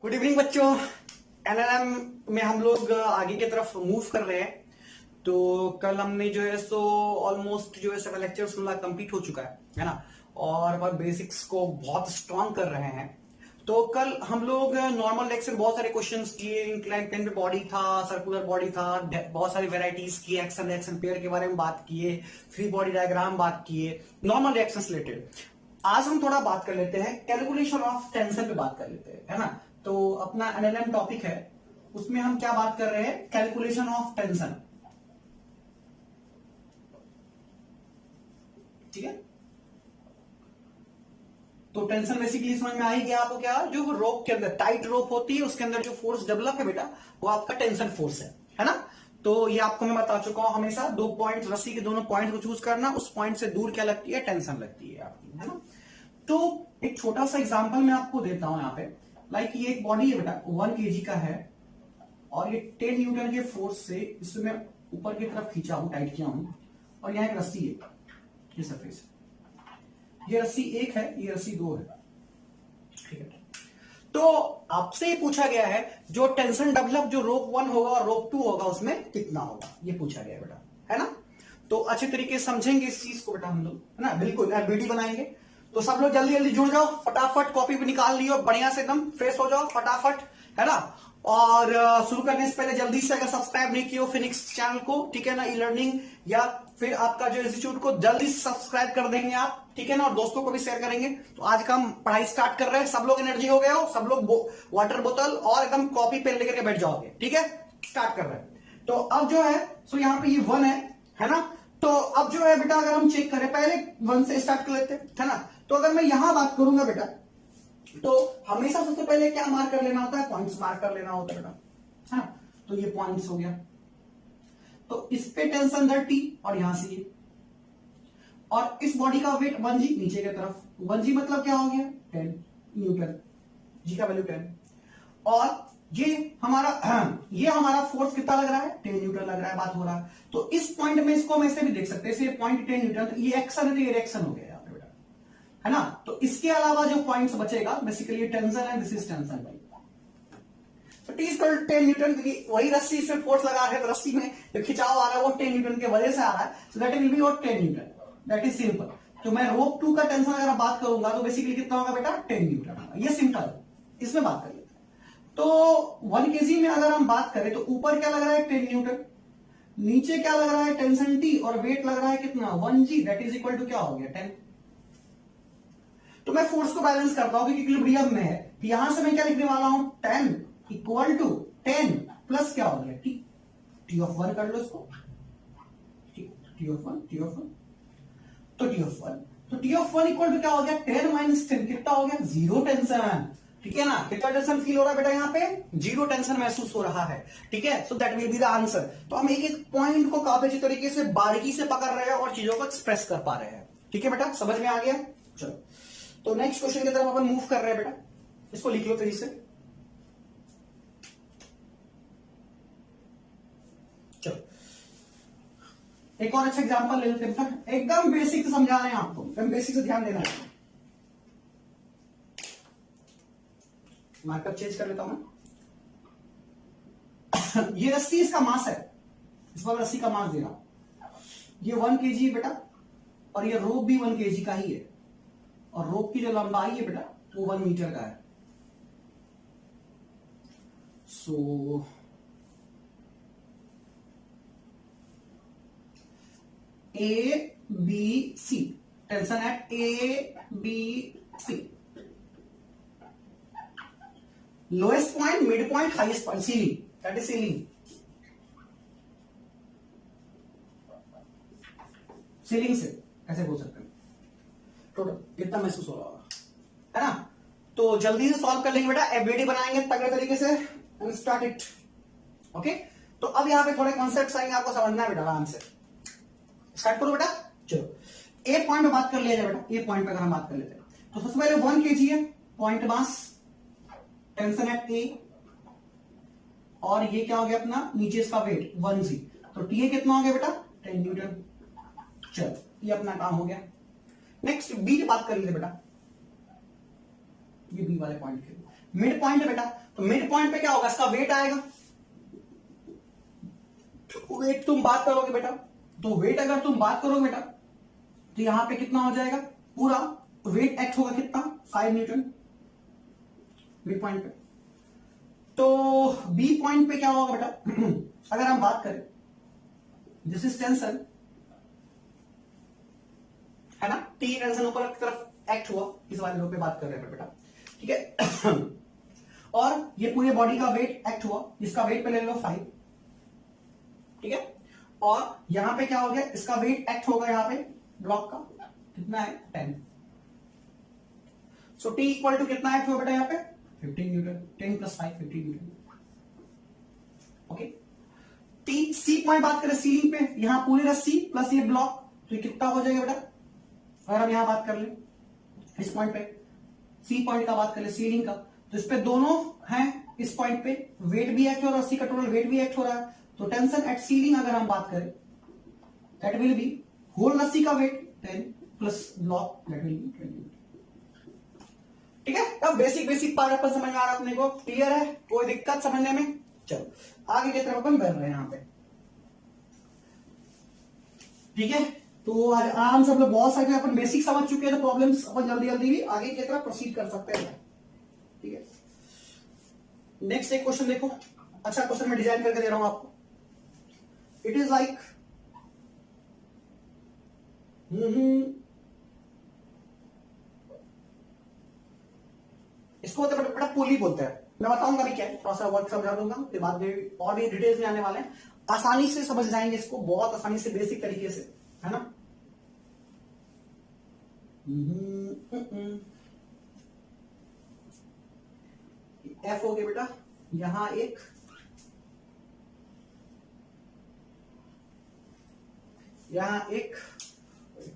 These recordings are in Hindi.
गुड इवनिंग बच्चों। एनएलएम में हम लोग आगे की तरफ मूव कर रहे हैं। तो कल हमने जो है सो ऑलमोस्ट जो है सब लेक्चर्स कंप्लीट हो चुका है ना। और हमारे बेसिक्स को बहुत स्ट्रांग कर रहे हैं। तो कल हम लोग नॉर्मल लेक्चर बहुत सारे क्वेश्चंस किए, इंक्लाइन प्लेन पे बॉडी था, सर्कुलर बॉडी था, बहुत सारी वेराइटीज की, एक्शन रिएक्शन पेयर के बारे में बात किए, फ्री बॉडी डायग्राम बात किए, नॉर्मल रिएक्शंस रिलेटेड। आज हम थोड़ा बात कर लेते हैं कैलकुलेशन ऑफ टेंशन पे बात कर लेते हैं, है ना। तो अपना एनएलएम टॉपिक है, उसमें हम क्या बात कर रहे हैं, कैलकुलेशन ऑफ टेंशन। ठीक है। तो टेंशन बेसिकली समझ में आई गया आपको, क्या जो रोप के अंदर टाइट रोप होती है उसके अंदर जो फोर्स डेवलप है बेटा, वो आपका टेंशन फोर्स है ना। तो ये आपको मैं बता चुका हूं, हमेशा दो पॉइंट, रस्सी के दोनों पॉइंट को चूज करना, उस पॉइंट से दूर क्या लगती है, टेंशन लगती है आपकी, है ना। तो एक छोटा सा एग्जांपल मैं आपको देता हूं यहाँ पे। लाइक ये एक बॉडी है बेटा, 1 kg का है, और ये 10 न्यूटन के फोर्स से इसे मैं ऊपर की तरफ खींचा हूं, टाइट किया हूं, और यहाँ एक रस्सी है, ये सरफेस, ये रस्सी 1 है, ये रस्सी 2 है। ठीक है। तो आपसे ये पूछा गया है जो टेंशन डेवलप जो रोप 1 होगा और रोप 2 होगा उसमें कितना होगा, ये पूछा गया है बेटा, है ना। तो अच्छे तरीके से समझेंगे इस चीज को बेटा हम लोग, है ना। बिल्कुल वीडियो बनाएंगे। तो सब लोग जल्दी जल्दी जुड़ जाओ, फटाफट कॉपी भी निकाल लियो, बढ़िया से एकदम फ्रेश हो जाओ फटाफट, है ना। और शुरू करने से पहले जल्दी से अगर सब्सक्राइब नहीं किया फिनिक्स चैनल को, ठीक है ना, ई लर्निंग या फिर आपका जो इंस्टीट्यूट को जल्दी से सब्सक्राइब कर देंगे आप, ठीक है ना, और दोस्तों को भी शेयर करेंगे। तो आज का हम पढ़ाई स्टार्ट कर रहे हैं। सब लोग एनर्जी हो गए हो, सब लोग वाटर बोतल और एकदम कॉपी पेन लेकर के बैठ जाओगे, ठीक है। स्टार्ट कर रहे हैं। तो अब जो है सो यहाँ पे ये 1 है ना। तो अब जो है बेटा अगर हम चेक करें, पहले 1 से स्टार्ट कर लेते हैं, है ना। तो अगर मैं यहां बात करूंगा बेटा, तो हमेशा सबसे पहले क्या मार्क कर लेना होता है, पॉइंट्स मार्क कर लेना होता है बेटा, है ना। तो ये पॉइंट्स हो गया। तो इस पे टेंशन 30 और यहां से ये, और इस बॉडी का वेट 1g नीचे की तरफ, 1g मतलब क्या हो गया 10 न्यूटन, जी का वैल्यू 10, और ये हमारा फोर्स कितना लग रहा है, 10 न्यूटन लग रहा है, बात हो रहा है। तो इस पॉइंट में इसको हम ऐसे भी देख सकते हैं, ये पॉइंट 10 न्यूटन, तो ये एक्शन है, तो ये रिएक्शन हो गया यहाँ पे बेटा, है ना। तो इसके अलावा जो पॉइंट्स बचेगा बेसिकली टेंशन है, दिस इज टेंशन भाई। तो टी इक्वल 10 न्यूटन, क्योंकि वही रस्सी इसमें फोर्स लगा रहे हैं, तो रस्सी में जो खिंचाव आ रहा है वो 10 न्यूटन की वजह से आ रहा है, सो दैट विल बी और 10 न्यूटन, दैट इज सिंपल। तो मैं रोप 2 का टेंशन अगर बात करूंगा तो बेसिकली कितना होगा बेटा, 10 न्यूटन, ये सिंपल, इसमें बात करिए। तो 1 kg में अगर हम बात करें तो ऊपर क्या लग रहा है 10 न्यूटन, नीचे क्या लग रहा है टेंशन टी, और वेट लग रहा है कितना 1g, that is equal to क्या हो गया 10। तो मैं फोर्स को बैलेंस करता हूं क्योंकि इक्विलिब्रियम में है, यहां से मैं क्या लिखने वाला हूं, 10 इक्वल टू 10 प्लस क्या हो गया टी, टी ऑफ 1 कर लो इसको, टी ऑफ 1, टी ऑफ 1, तो टी ऑफ 1, तो टी ऑफ 1 इक्वल टू क्या हो गया 10 माइनस 10, कितना हो गया 0 टेंशन, ठीक है ना। कितना टेंशन फील हो रहा है बेटा, यहाँ पे 0 टेंशन महसूस हो रहा है, ठीक है। So that will be the answer. तो हम एक एक पॉइंट को काफी अच्छी तरीके से बारीकी से पकड़ रहे हैं और चीजों को एक्सप्रेस कर पा रहे हैं, ठीक है बेटा, समझ में आ गया। चलो तो नेक्स्ट क्वेश्चन की तरफ अपन मूव कर रहे हैं बेटा, इसको लिख लो तेजी से। चलो एक और अच्छा एग्जांपल ले लेते हैं बेटा, एकदम बेसिक से समझा रहे हैं आपको, एकदम बेसिक से ध्यान देना है। मार्कअप चेंज कर लेता हूं मैं। ये रस्सी इसका मास है, इस पर रस्सी का मास दे रहा हूं, ये 1 kg है बेटा, और ये रोप भी 1 kg का ही है, और रोप की जो लंबाई है बेटा वो 1 मीटर का है। So A B C, tension at A B C, lowest point, mid point, highest point, ceiling, that is ceiling, ceiling से ऐसे बोल सकते हैं। टोटल इतना महसूस हो रहा होगा, है ना। तो जल्दी से सॉल्व कर लेंगे बेटा, एफबीडी बनाएंगे तगड़े तरीके से, एंड स्टार्ट इट। ओके, तो अब यहां पे थोड़े कॉन्सेप्ट्स आएंगे, आपको समझना है बेटा आराम से। स्टार्ट करो बेटा। चलो ए पॉइंट पे बात कर लिया जाए बेटा, ए पॉइंट पे अगर हम बात कर लेते हैं तो सबसे पहले 1 kg है, पॉइंट मास, टेंशन एट ए, और ये क्या हो गया अपना नीचे इसका वेट 1g, तो टी कितना हो गया बेटा 10 न्यूटन। चलो ये अपना काम हो गया। नेक्स्ट बी की बात कर लीजिए बेटा, ये बी वाले पॉइंट के मिड पॉइंट है बेटा, तो मिड पॉइंट पे क्या होगा, इसका वेट आएगा। वेट तुम बात करोगे बेटा, तो वेट अगर तुम बात करोगे बेटा, तो यहां पे कितना हो जाएगा, पूरा वेट एक्ट होगा कितना, 5 न्यूटन मिड पॉइंट पे। तो बी पॉइंट पे क्या होगा बेटा, अगर हम बात करें, दिस इज टेंशन है ना, टी टेंशन ऊपर की तरफ एक्ट हुआ, इस वाले लो पे बात कर रहे हैं बेटा, ठीक है। और ये पूरे बॉडी का वेट एक्ट हुआ, इसका वेट पे ले लो 5, ठीक है। और यहां पे क्या हो गया, इसका वेट एक्ट होगा यहां पे ब्लॉक का, कितना है 10। सो टी इक्वल टू कितना एक्ट हुआ बेटा यहाँ पे 15 newton, 10 + 5 15 newton, okay. T C point बात करें सीलिंग पे, यहां पूरी रस्सी प्लस ये ब्लॉक, तो ये कितना हो जाएगा बेटा, अगर हम यहां बात कर ले इस पॉइंट पे, सी पॉइंट का बात कर ले सीलिंग का, तो इस पे दोनों हैं, इस पॉइंट पे वेट भी एक्ट हो रहा है, रस्सी का टोटल वेट भी एक्ट हो रहा है, तो टेंशन एट सीलिंग अगर हम बात करें, दैट विल बी होल रस्सी का weight 10 plus block, that will be 20। ठीक है, अब बेसिक पार्ट अपन समझ में आ रहा है अपने को, क्लियर है, कोई दिक्कत समझने में। चलो आगे की तरफ अपन बढ़ रहे हैं यहां पे, ठीक है। तो आज आराम से लोग बहुत सारे अपन बेसिक समझ चुके हैं, तो प्रॉब्लम्स अपन जल्दी भी आगे की तरफ प्रोसीड कर सकते हैं, ठीक है। नेक्स्ट एक क्वेश्चन देखो, अच्छा क्वेश्चन मैं डिजाइन करके दे रहा हूं आपको। इट इज लाइक इसको बड़ा पुली बोलते हैं, मैं बताऊंगा भी क्या है, थोड़ा सा वर्क समझा दूंगा, फिर बाद में और भी डिटेल्स में आने वाले हैं, आसानी से समझ जाएंगे इसको, बहुत आसानी से बेसिक तरीके से, है ना। एफ हो गया बेटा, यहां एक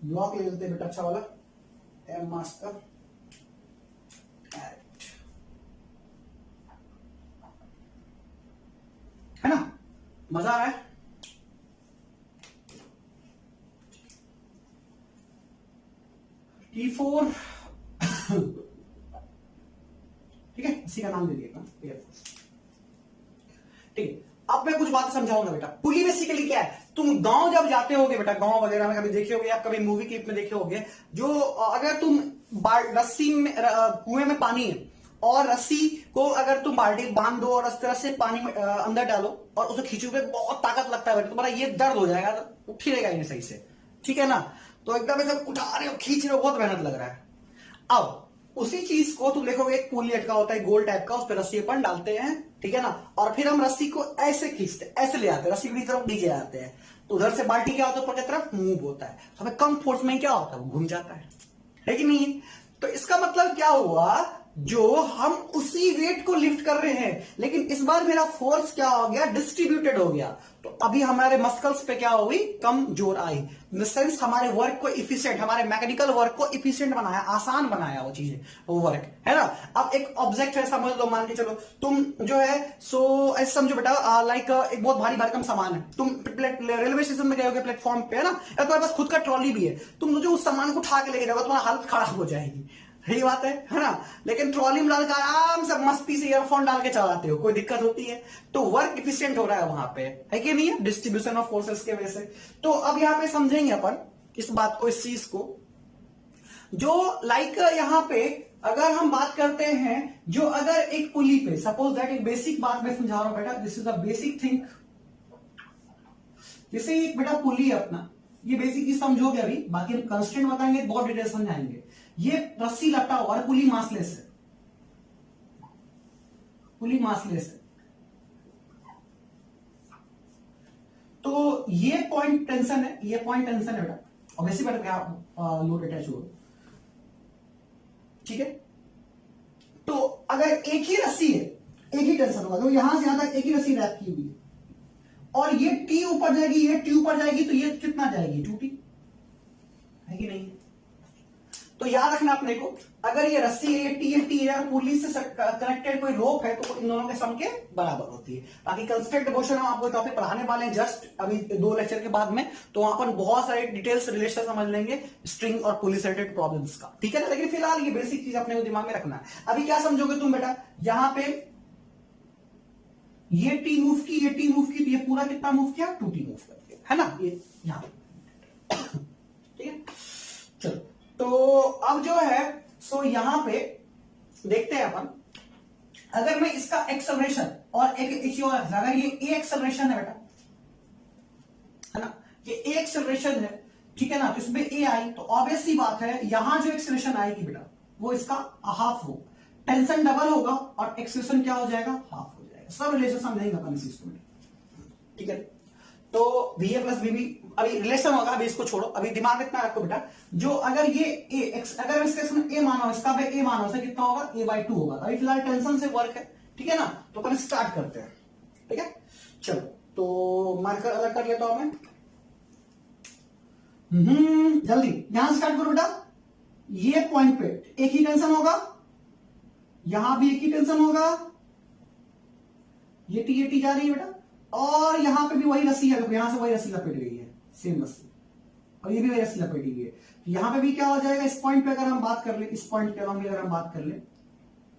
ब्लॉक ले लेते हैं बेटा, अच्छा वाला एम मास का, है ना, मजा आ रहा है। T4 ठीक है, इसी का नाम दे दिएगा एयरफोर्स, ठीक है। अब मैं कुछ बात समझाऊंगा बेटा। पुली बेसिकली क्या है, तुम गांव जब जाते होगे बेटा, गांव वगैरह में कभी देखे होगे, आप कभी मूवी क्लिप में देखे होगे, जो अगर तुम रस्सी में, कुएं में पानी है और रस्सी को अगर तुम बाल्टी बांध दो और इस तरह से पानी में अंदर डालो और उसे खींचोगे, बहुत ताकत लगता है बेटा, तुम्हारा ये दर्द हो जाएगा, तो उठ ही रहेगा नहीं सही से, ठीक है ना। तो एकदम ऐसे उठा रहे हो, खींच रहे हो, बहुत मेहनत लग रहा है। अब उसी चीज को तुम देखोगे, एक पुली लटका होता है गोल टाइप का, उस पर रस्सी अपन डालते हैं, ठीक है ना, और फिर हम रस्सी को ऐसे खींचते, ऐसे ले आते हैं, रस्सी की तरफ नीचे आते हैं, तो उधर से बाल्टी क्या होता है, ऊपर की तरफ मूव होता है, तो हमें कम फोर्स में क्या होता है, वो घूम जाता है कि नहीं। तो इसका मतलब क्या हुआ, जो हम उसी वेट को लिफ्ट कर रहे हैं, लेकिन इस बार मेरा फोर्स क्या हो गया, डिस्ट्रीब्यूटेड हो गया, तो अभी हमारे मस्कल्स पे क्या हो गई, कम जोर आई, इन द सेंस हमारे वर्क को इफिशिएंट, हमारे मैकेनिकल वर्क को इफिशिएंट बनाया, आसान बनाया वो चीजें, वो वर्क, है ना। अब एक ऑब्जेक्ट है, समझ लो, मान के चलो तुम जो है, सो ऐसे समझो बेटा, लाइक एक बहुत भारी भरकम सामान है, तुम रेलवे स्टेशन में गए होगे प्लेटफॉर्म पे, है ना, या तुम्हारे पास खुद का ट्रॉली भी है, तुम जो उस सामान को उठा के लेके जाओगे, तुम्हारा हालत खराब हो जाएगी, यही बात है ना। लेकिन ट्रॉली में डालकर आराम से मस्ती से ईयरफोन डाल के चलाते हो, कोई दिक्कत होती है, तो वर्क इफिशिएंट हो रहा है वहां पे, है कि नहीं है, डिस्ट्रीब्यूशन ऑफ फोर्सेस के वजह से। तो अब यहां पे समझेंगे अपन इस बात को, इस चीज को, जो लाइक यहां पे अगर हम बात करते हैं, जो अगर एक पुली पे, सपोज दैट, एक बेसिक बात मैं समझा रहा हूं बेटा, this is a basic thing, जैसे एक बेटा पुली है अपना, ये बेसिक चीज समझोगे अभी, बाकी हम कंस्टेंट बताएंगे, बहुत डिटेल समझाएंगे। ये रस्सी लटा हुआ है, पुली मासलेस है, पुली मासलेस है, तो ये पॉइंट टेंशन है, ये पॉइंट टेंशन है बेटा, और वैसे बेटा क्या लोड अटैच हुआ, ठीक है। तो अगर एक ही रस्सी है, एक ही टेंशन होगा, तो यहां से यहां तक एक ही रस्सी रैप की हुई है, और ये टी ऊपर जाएगी, ये टी ऊपर जाएगी, तो ये कितना जाएगी, 2T, है कि नहीं। तो याद रखना अपने को, अगर ये रस्सी है, ये टी है, पुली से कनेक्टेड कोई रोप है, तो इन दोनों के सम के बराबर होती है। बाकी कंस्ट्रक्ट मोशन हम आपको टॉपिक पढ़ाने वाले हैं जस्ट अभी 2 लेक्चर के बाद में, तो वहां पर बहुत सारे डिटेल्स रिलेशन समझ लेंगे स्ट्रिंग और पुली से रिलेटेड प्रॉब्लम्स का, ठीक है ना। लेकिन फिलहाल ये बेसिक चीज अपने को दिमाग में रखना है। अभी क्या समझोगे तुम बेटा, यहां पे ये टी मूव की, ये टी मूव की, तो ये पूरा कितना मूव किया, 2t मूव कर दिया, है ना, ये यहां ठीक है। चलो, तो अब जो है सो यहां पे देखते हैं अपन, अगर मैं इसका एक्सेलरेशन और एक और अगर ये ए एक्सेलरेशन है बेटा, है ना, ये ए एक्सेलरेशन है, ठीक है ना, तो इसमें ए आई, तो ऑब्वियस सी बात है यहां जो एक्सेलरेशन आएगी बेटा वो इसका हाफ हो, टेंशन डबल होगा और एक्सेलरेशन क्या हो जाएगा, हाफ हो जाएगा। सब रिलेशन समझेंगे अपन इस चीज को, ठीक है। तो VA प्लस BB अभी रिलेशन होगा, अभी इसको छोड़ो, अभी दिमाग इतना रखो बेटा, जो अगर ये अगर इसके ए मानो, इसका भी ए मानो, कितना होगा, a/2 होगा। अभी फिलहाल टेंशन से वर्क है, ठीक है ना, तो अपन स्टार्ट करते हैं, ठीक है। चलो, तो मार्कर अलग कर लेता हूं मैं, जल्दी यहां स्टार्ट करो बेटा। ये पॉइंट पे एक ही टेंशन होगा, यहां भी एक ही टेंशन होगा, ये टी जा रही है बेटा, और यहां पे भी वही रस्सी है, देखो यहां से वही रस्सी लपेट गई है, सेम रस्सी, और ये भी वही रस्सी लपेटी गई है। तो यहां पे भी क्या हो जाएगा, इस पॉइंट पे अगर हम बात कर ले, इस पॉइंट के अलावा अगर हम बात कर ले,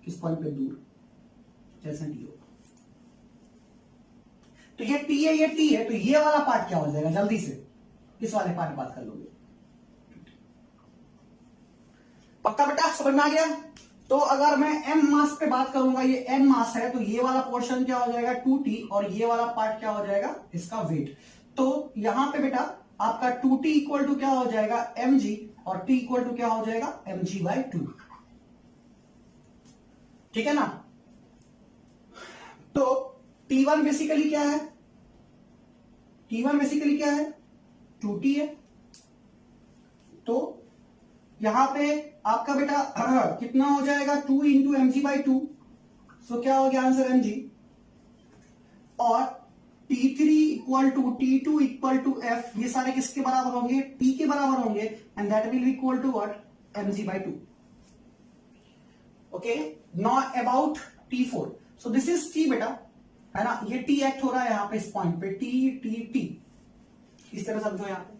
इस पॉइंट पे दूर जैसा टी होगा, तो ये टी है, ये टी है, तो ये वाला पार्ट क्या हो जाएगा, जल्दी से इस वाले पार्ट बात कर लोगे, पक्का बेटा, समझ में आ गया। तो अगर मैं m मास पे बात करूंगा, ये n मास है, तो ये वाला पोर्शन क्या हो जाएगा 2t, और ये वाला पार्ट क्या हो जाएगा इसका वेट। तो यहां पे बेटा आपका 2t इक्वल टू क्या हो जाएगा mg, और t इक्वल टू क्या हो जाएगा mg/2, ठीक है ना। तो T1 बेसिकली क्या है, T1 बेसिकली क्या है, 2t है। तो यहां पे आपका बेटा कितना हो जाएगा, 2 इंटू mg/2, सो क्या हो गया आंसर mg, और T3 equal to T2 equal to f, ये सारे किसके बराबर होंगे, T के बराबर होंगे, and that will equal to what, mg/2। Okay, now about T4, so this is T बेटा, है ना, ये T एक्ट हो रहा है यहां पे इस पॉइंट पे, T इस तरह समझो यहां पे।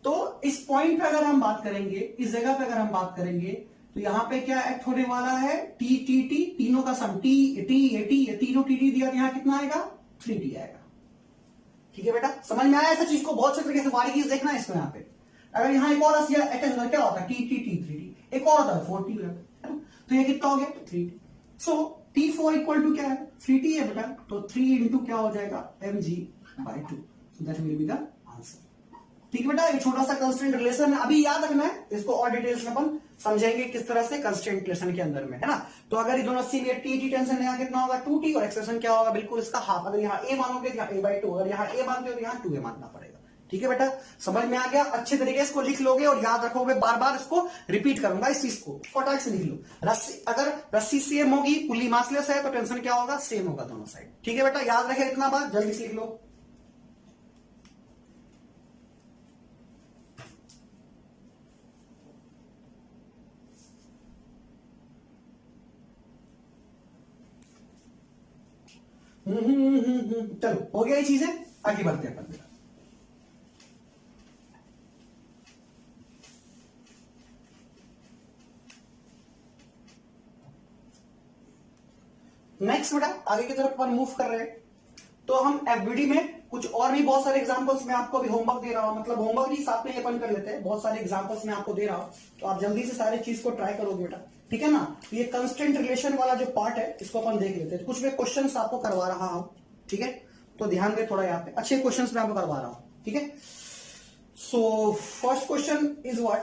तो इस पॉइंट पे अगर हम बात करेंगे, इस जगह पे अगर हम बात करेंगे, तो यहां पे क्या एक्ट होने वाला है, टी टी टी, तीनों का सम, टी टी ये तीनों टी टी दिया, तो यहां कितना आएगा, 3t आएगा, ठीक है बेटा। समझ में आया ऐसा चीज को, बहुत से तरीके से बारीकी से देखना है इसको। यहाँ पे अगर यहाँ एक और अटैच क्या होता है, टी टी टी 3t, एक और होता है 4t, है ना, तो ये कितना हो गया 3t। So T4 equal to क्या है, 3t है बेटा, तो 3 इंटू क्या हो जाएगा mg/2, so that will be the answer, ठीक है बेटा। एक छोटा सा कंस्टेंट रिलेशन है, अभी याद रखना है इसको, और डिटेल्स में अपन समझेंगे किस तरह से कंस्टेंट रिलेशन के अंदर में, है ना। तो अगर ये दोनों सी टी टेंशन है, यहाँ कितना होगा 2t, और एक्सप्रेशन क्या होगा, बिल्कुल इसका हाफ। अगर यहाँ a मानोगे तो यहाँ a/2, अगर यहाँ a मानते हो तो यहाँ 2a मानना पड़ेगा, ठीक है बेटा। समझ में आ गया, अच्छे तरीके से इसको लिख लोगे और याद रखोगे, बार बार इसको रिपीट करूंगा इस चीज को, फटाक से लिख लो। रस्सी, अगर रस्सी सेम होगी, पुल्ली मासलेस है, तो टेंशन क्या होगा, सेम होगा दोनों साइड, ठीक है बेटा। याद रखे इतना बात, जल्दी से लिख लो। चलो हो गया ये चीजें, आगे बढ़ते हैं अपन। नेक्स्ट बेटा आगे की तरफ अपन मूव कर रहे हैं, तो हम एफबीडी में कुछ और भी बहुत सारे एग्जांपल्स मैं आपको अभी होमवर्क दे रहा हूं, मतलब होमवर्क भी साथ में अपन कर लेते हैं, बहुत सारे एग्जांपल्स मैं आपको दे रहा हूं, तो आप जल्दी से सारे चीज को ट्राई करोगे बेटा, ठीक है ना। ये कंस्टेंट रिलेशन वाला जो पार्ट है इसको अपन देख लेते हैं। कुछ मैं क्वेश्चंस आपको करवा रहा हूं, ठीक है, तो ध्यान दे थोड़ा, यहाँ पे अच्छे क्वेश्चंस मैं आपको करवा रहा हूं, ठीक है। So first question is what,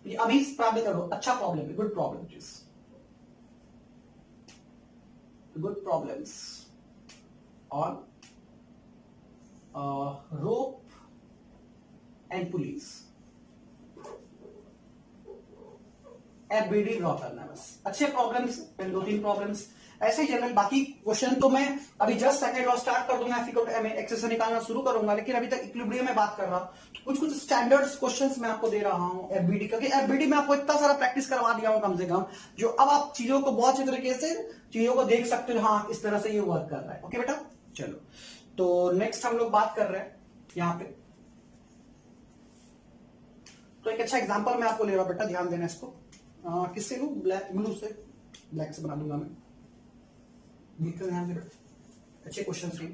अभी प्राप्त करो, अच्छा प्रॉब्लम है, good problem it is, good problems on rope and police, FBD draw करना है बस, अच्छे प्रॉब्लम्स, 2-3 प्रॉब्लम्स। ऐसे ही जनरल बाकी क्वेश्चन तो मैं अभी जस्ट सेकंड लॉ स्टार्ट कर दूंगा, एक्सेस से निकालना शुरू करूंगा, लेकिन अभी तक इक्विलिब्रियम में बात कर रहा हूं। कुछ कुछ स्टैंडर्ड्स क्वेश्चंस मैं आपको दे रहा हूं एफबीडी का, एफबीडी में आपको इतना सारा प्रैक्टिस करवा दिया हूं कम से कम, जो अब आप चीजों को बहुत अच्छे तरीके से चीजों को देख सकते हो, हाँ इस तरह से ये वर्क कर रहा है। ओके बेटा, चलो तो नेक्स्ट हम लोग बात कर रहे हैं यहां पे। तो एक अच्छा एग्जांपल मैं आपको ले रहा हूं बेटा, ध्यान देना इसको। किससे लूं? ब्लैक, ब्लू से, ब्लैक से बना दूंगा मैं। ध्यान देना, अच्छे क्वेश्चन थे।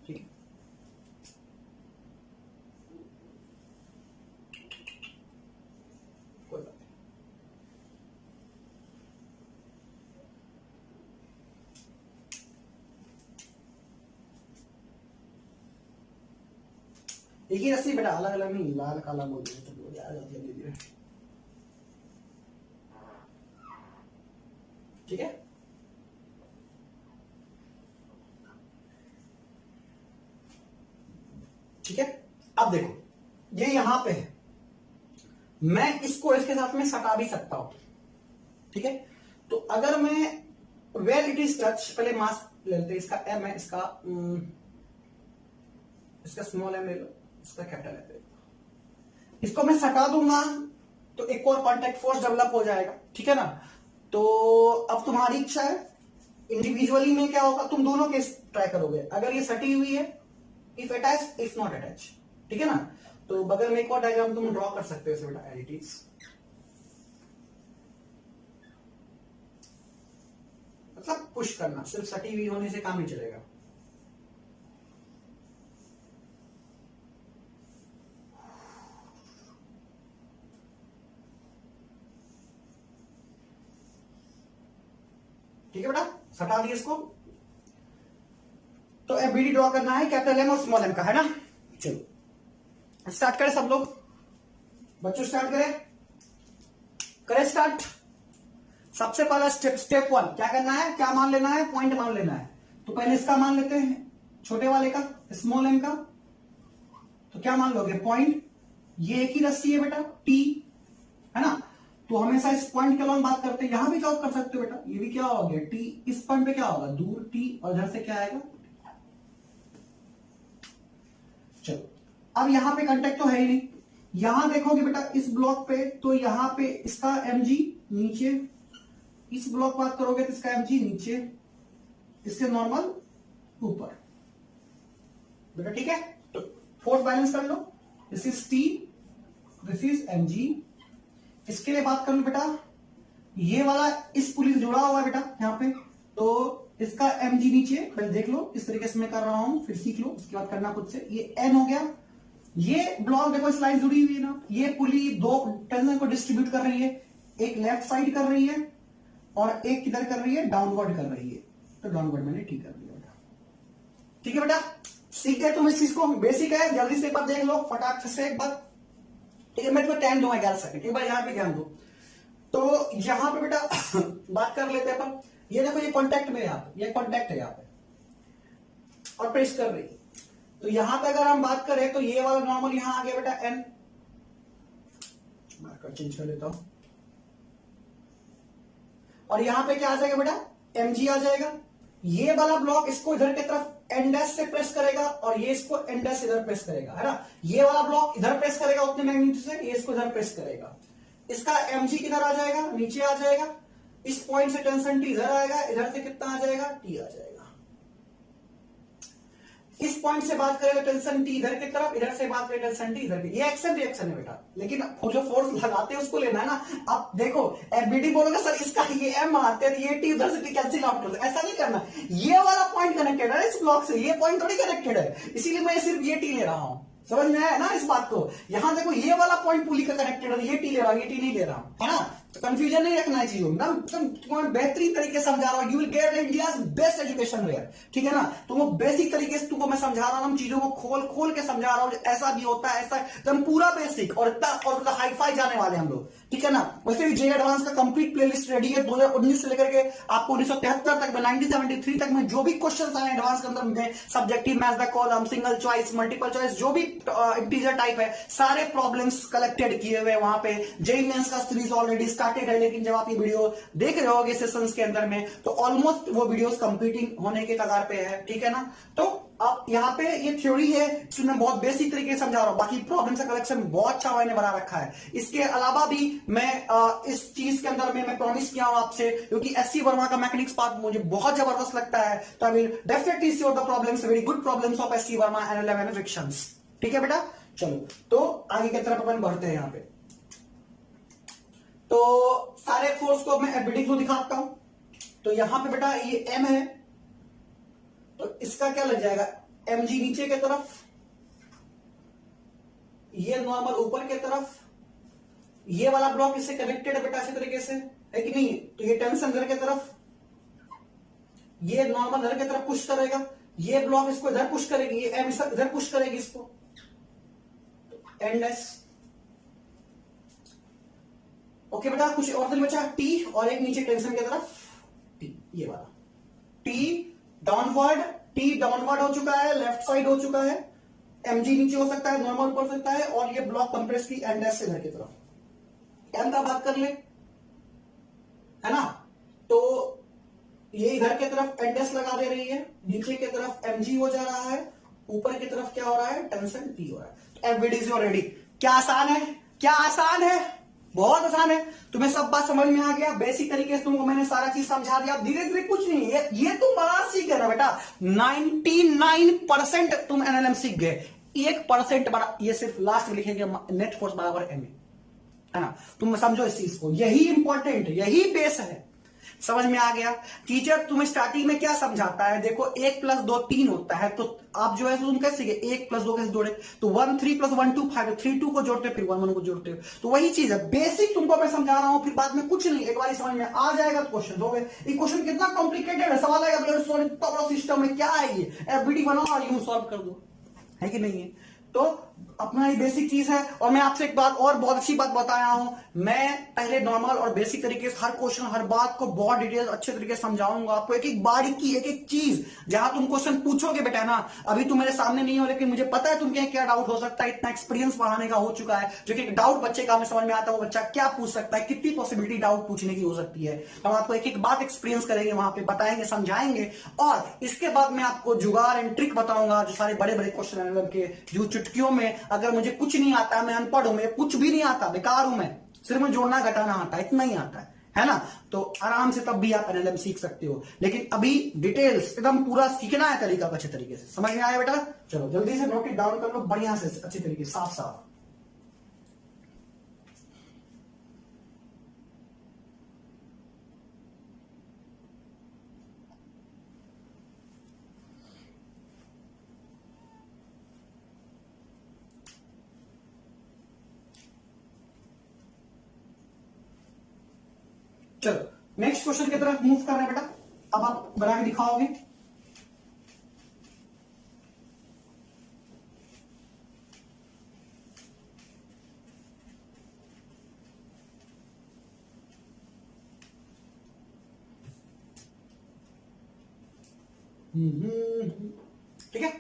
ठीक है, कोई बात नहीं। एक ही रस्सी बेटा, अलग अलग नहीं, लाल काला बोल दिया तो आ जाती है धीरे धीरे। ठीक है, ठीक है। अब देखो ये यहां पे है, मैं इसको इसके साथ में सटा भी सकता हूं। ठीक है, तो अगर मैं वेल इट इज टच, पहले मास ले लेते हैं, इसका एम है, इसका स्मॉल एम ले लो, इसका कैपिटल है, इसको मैं सटा दूंगा तो एक और कांटेक्ट फोर्स डेवलप हो जाएगा। ठीक है ना, तो अब तुम्हारी इच्छा है इंडिविजुअली में क्या होगा, तुम दोनों केस ट्राई करोगे। अगर ये सटी हुई है, if attach if not attach, ठीक है ना, तो बगल में एक और डायग्राम तुम ड्रॉ कर सकते हो बेटा, एज इट इज। मतलब पुश करना, सिर्फ सटी हुई होने से काम नहीं चलेगा। ठीक है बेटा, सटा दिए इसको। तो एफबीडी ड्रॉ करना है कैपिटल एम और स्मॉल एम का, है ना। चलो स्टार्ट करें सब लोग, बच्चों स्टार्ट करें स्टार्ट। सबसे पहला स्टेप वन क्या करना है, क्या मान लेना है, पॉइंट मान लेना है। तो पहले इसका मान लेते हैं, छोटे वाले का, स्मॉल एम का। तो क्या मान लोगे, पॉइंट। ये एक ही रस्सी है बेटा, टी, है ना, तो हमेशा इस पॉइंट के अलॉन्ग बात करते हैं। यहां भी जॉब कर सकते हो बेटा, ये भी क्या हो गया, टी, इस पॉइंट पे क्या होगा, दूर टी, और इधर से क्या आएगा। चलो अब यहां पे कांटेक्ट तो है ही नहीं, यहां देखोगे बेटा इस ब्लॉक पे, तो यहां पे इसका mg नीचे, इस ब्लॉक बात करोगे तो इसका mg नीचे, इससे नॉर्मल ऊपर बेटा। ठीक है, तो फोर्स बैलेंस कर लो, this is T, this is mg। इसके लिए बात कर लो बेटा, ये वाला इस पुली से जुड़ा हुआ है बेटा यहां पे, तो इसका mg नीचे, पहले देख लो इस तरीके से मैं कर रहा हूं, फिर सीख लो, उसके बाद करना खुद से। ये n हो गया, ये ब्लॉक देखो स्लाइड जुड़ी हुई है ना, ये पुली दो टेंशन को डिस्ट्रीब्यूट कर रही है, एक लेफ्ट साइड कर रही है और एक किधर कर रही है, डाउनवर्ड कर रही है। तो डाउनवर्ड मैंने ठीक कर दिया बेटा। ठीक है बेटा, सीख गए तुम इस चीज को, बेसिक है, जल्दी से एक बार देख लो फटाक से एक बार। ठीक है, मैं तुम्हें टाइम दूंगा 11 सेकंड, एक बार यहां पे ध्यान दो। तो यहां पे बेटा बात कर लेते हैं अपन। ये देखो ये कॉन्टेक्ट में, यहां पे ये कॉन्टेक्ट है यहां पे और प्रेस कर रही है। तो यहां पे अगर हम बात करें तो ये वाला नॉर्मल यहां आ गया बेटा एन, मार्कर चेंज कर लेता हूं, और यहां पे क्या आ जाएगा बेटा, mg आ जाएगा। ये वाला ब्लॉक इसको इधर की तरफ एन डैश से प्रेस करेगा और ये इसको एन डैश इधर प्रेस करेगा, है ना। ये वाला ब्लॉक इधर प्रेस करेगा उतने मैग्नीट्यूड से, ये इसको इधर प्रेस करेगा। इसका mg किधर आ जाएगा, नीचे आ जाएगा। इस पॉइंट से टेंशन टी इधर आएगा, इधर से कितना आ जाएगा, टी आ जाएगा। इस पॉइंट से बात करें तो टेंशन टी इधर की तरफ, इधर से बात करें टेंशन टी इधर की। ये एक्शन रिएक्शन है बेटा, लेकिन जो फोर्स लगाते हैं उसको लेना है ना। अब देखो एफबीडी बोलोगे सर इसका ये एम मारते हैं, ये टी उधर से टी कैंसिल आउट कर, ऐसा नहीं करना। ये वाला पॉइंट कनेक्टेड है इस ब्लॉक से, ये पॉइंट थोड़ी कनेक्टेड है, इसीलिए मैं सिर्फ ये टी ले रहा हूं। समझ में आया ना इस बात को। यहां देखो ये वाला पॉइंट पुली का कनेक्टेड है, ये टी ले रहा हूं, ये टी नहीं ले रहा हूं, है ना। तो कंफ्यूजन नहीं रखना है चीजों में, तुम्हें बेहतरीन तरीके से समझा रहा हूं। You will get India's best education where, ठीक है ना। तुमको बेसिक तरीके से तुमको मैं समझा रहा हूं, चीजों को खोल खोल के समझा रहा हूं, ऐसा भी होता है, ऐसा एकदम पूरा बेसिक, और इतना और हाई फाई जाने वाले हम लोग, ठीक है ना। वैसे भी जे एडवांस का कंप्लीट प्लेलिस्ट रेडी है 2019 से लेकर के आपको 1973 तक में 1973 तक में जो भी क्वेश्चन आए एडवांस के अंदर में, subjective, match the column, single choice, multiple choice, जो भी इंटीजर टाइप है, सारे प्रॉब्लम्स कलेक्टेड किए हुए वहां पे। जेईई मेंस का सीरीज ऑलरेडी स्टार्टेड है, लेकिन जब आप ये वीडियो देख रहे होगे सेशंस के अंदर में तो ऑलमोस्ट वो वीडियोस कंप्लीटिंग होने के कगार पे है, ठीक है ना। तो अब यहाँ पे ये थ्योरी है, इसमें मैं बहुत बेसिक तरीके से समझा रहा हूं, बाकी प्रॉब्लम्स का कलेक्शन बहुत अच्छा मैंने बना रखा है। इसके अलावा भी मैं इस चीज के अंदर में मैं प्रॉमिस किया हूं आपसे, क्योंकि एससी वर्मा का मैकेनिक्स पार्ट मुझे बहुत जबरदस्त लगता है, तो I will definitely see out the problems, very good problems of SC Verma NLM and frictions. ठीक है बेटा, चलो तो आगे की तरफ अपन बढ़ते हैं। यहाँ पे तो सारे फोर्स को मैं एफबीडी थ्रू दिखाता हूं। तो यहां पे बेटा ये एम है, तो इसका क्या लग जाएगा, mg नीचे की तरफ, ये नॉर्मल ऊपर की तरफ, ये वाला ब्लॉक इससे कनेक्टेड है बेटा अच्छे तरीके से, है कि नहीं। तो ये टेंशन इधर की तरफ, ये नॉर्मल इधर की तरफ पुश करेगा, ये ब्लॉक इसको इधर पुश करेगी, ये एम इधर पुश करेगी इसको, एंड एस। ओके बेटा, कुछ और दिन बचा टी, और एक नीचे टेंशन की तरफ टी, ये वाला टी डाउनवर्ड, टी डाउनवर्ड हो चुका है, लेफ्ट साइड हो चुका है, mg नीचे हो सकता है, नॉर्मल ऊपर हो सकता है, और ये ब्लॉक कंप्रेस की एंड एस इधर की तरफ। एम का बात कर ले, है ना। तो ये इधर की तरफ एंड एस लगा दे रही है, नीचे की तरफ mg हो जा रहा है, ऊपर की तरफ क्या हो रहा है, टेंशन टी हो रहा है। Everybody is ready. क्या आसान है, क्या आसान है, बहुत आसान है। तुम्हें सब बात समझ में आ गया, बेसिक तरीके से तुमको मैंने सारा चीज समझा दिया। धीरे धीरे कुछ नहीं है, ये तुम बड़ा सीख गए ना बेटा। 99% तुम एनएलएम सीख गए, 1% बड़ा, ये सिर्फ लास्ट में लिखेंगे नेट फोर्स बराबर एम, है ना। तुम समझो इस चीज को, यही इंपॉर्टेंट, यही बेस है। समझ में आ गया। टीचर तुम्हें स्टार्टिंग में क्या समझाता है, देखो 1 + 2 3 होता है, तो आप जो है तुम कैसे सीखे, 1 + 2 कैसे जोड़े, तो 1 3 + 1 2 5, 3 2 को जोड़ते फिर 1 1 को जोड़ते हो, तो वही चीज है, बेसिक तुमको मैं समझा रहा हूं, फिर बाद में कुछ नहीं, एक बार समझ में आ जाएगा तो क्वेश्चन हो गए। ये क्वेश्चन कितना कॉम्प्लिकेटेड है, सवाल आएगा तो सिस्टम में क्या है, ये एफबीडी बनाओ और यूं सॉल्व कर दो, है कि नहीं है। तो अपना ये बेसिक चीज है। और मैं आपसे एक बात और बहुत अच्छी बात बताया हूं, मैं पहले नॉर्मल और बेसिक तरीके से हर क्वेश्चन हर बात को बहुत डिटेल अच्छे तरीके से समझाऊंगा आपको, एक एक बारीकी, एक एक चीज। जहां तुम क्वेश्चन पूछोगे बेटा ना, अभी तुम मेरे सामने नहीं हो, लेकिन मुझे पता है तुमके क्या डाउट हो सकता है, इतना एक्सपीरियंस बढ़ाने का हो चुका है, जो कि डाउट बच्चे का हमें समझ में आता है, वो बच्चा क्या पूछ सकता है, कितनी पॉसिबिलिटी डाउट पूछने की हो सकती है। हम आपको एक एक बात एक्सपीरियंस करेंगे, वहां पे बताएंगे, समझाएंगे, और इसके बाद मैं आपको जुगाड़ एंड ट्रिक बताऊंगा, जो सारे बड़े बड़े क्वेश्चन के, जो चुटकियों में, अगर मुझे कुछ नहीं आता, मैं अनपढ़ हूं, मैं कुछ भी नहीं आता, बेकार हूं मैं, सिर्फ मैं जोड़ना घटाना आता है, इतना ही आता है ना। तो आराम से तब भी आप एनएलएम सीख सकते हो, लेकिन अभी डिटेल्स एकदम पूरा सीखना है तरीका अच्छे तरीके से। समझ में आया बेटा, चलो जल्दी से नोट इट डाउन कर लो बढ़िया से, अच्छे तरीके, साफ साफ। चलो नेक्स्ट क्वेश्चन की तरफ मूव कर रहे हैं बेटा, अब आप बना के दिखाओगे। ठीक है,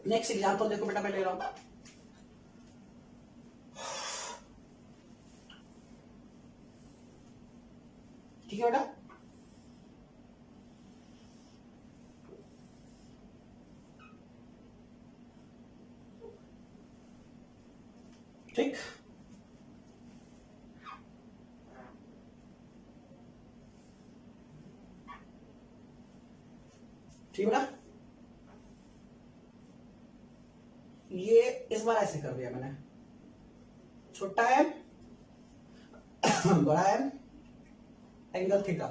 नेक्स्ट एग्जांपल देखो बेटा, मैं ले रहा हूं, ठीक है बेटा। ठीक, ठीक बेटा, ये इस बार ऐसे कर दिया मैंने, छोटा एम बड़ा एम, एंगल थीटा,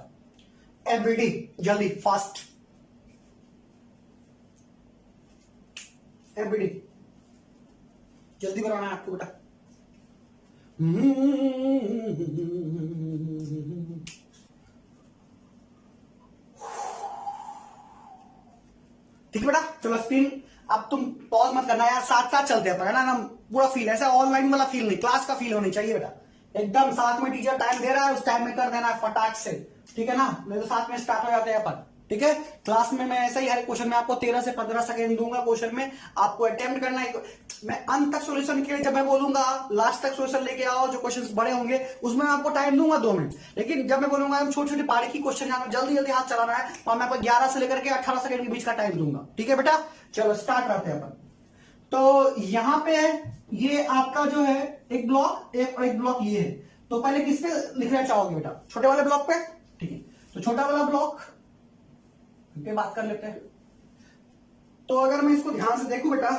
एवरीडी, जल्दी फास्ट, एवरीडी जल्दी बनाना है आपको बेटा। ठीक है बेटा, चलो स्क्रीन, अब तुम पॉज मत करना यार, साथ साथ चलते हैं, है ना, पूरा फील ऐसा ऑनलाइन वाला फील नहीं, क्लास का फील होनी चाहिए बेटा, एकदम साथ में टीचर टाइम दे रहा है, उस टाइम में कर देना है फटाक से, ठीक है ना, नहीं तो साथ में स्टार्ट हो जाते हैं अपन, ठीक है। क्लास में मैं ऐसा ही हर क्वेश्चन में आपको 13 से 15 सेकंड दूंगा, क्वेश्चन में आपको अटेम्प्ट करना है, मैं अंत तक सॉल्यूशन के लिए जब मैं बोलूंगा लास्ट तक सॉल्यूशन लेके आओ, जो क्वेश्चंस बड़े होंगे उसमें मैं आपको टाइम दूंगा 2 मिनट, लेकिन जब मैं बोलूंगा हम छोटे छोटे बारीकी क्वेश्चन जहां जल्दी जल्दी हाथ चलाना है, तो मैं आपको 11 से लेकर के 18 सेकंड के बीच का टाइम दूंगा, ठीक है बेटा। चलो स्टार्ट करते हैं अपन। तो यहां पे ये आपका जो है एक ब्लॉक, एक ब्लॉक ये है, तो पहले किस पे लिखना चाहोगे बेटा, छोटे वाले ब्लॉक पे, ठीक है। तो छोटा वाला ब्लॉक पे बात कर लेते हैं। तो अगर मैं इसको ध्यान से देखूं बेटा,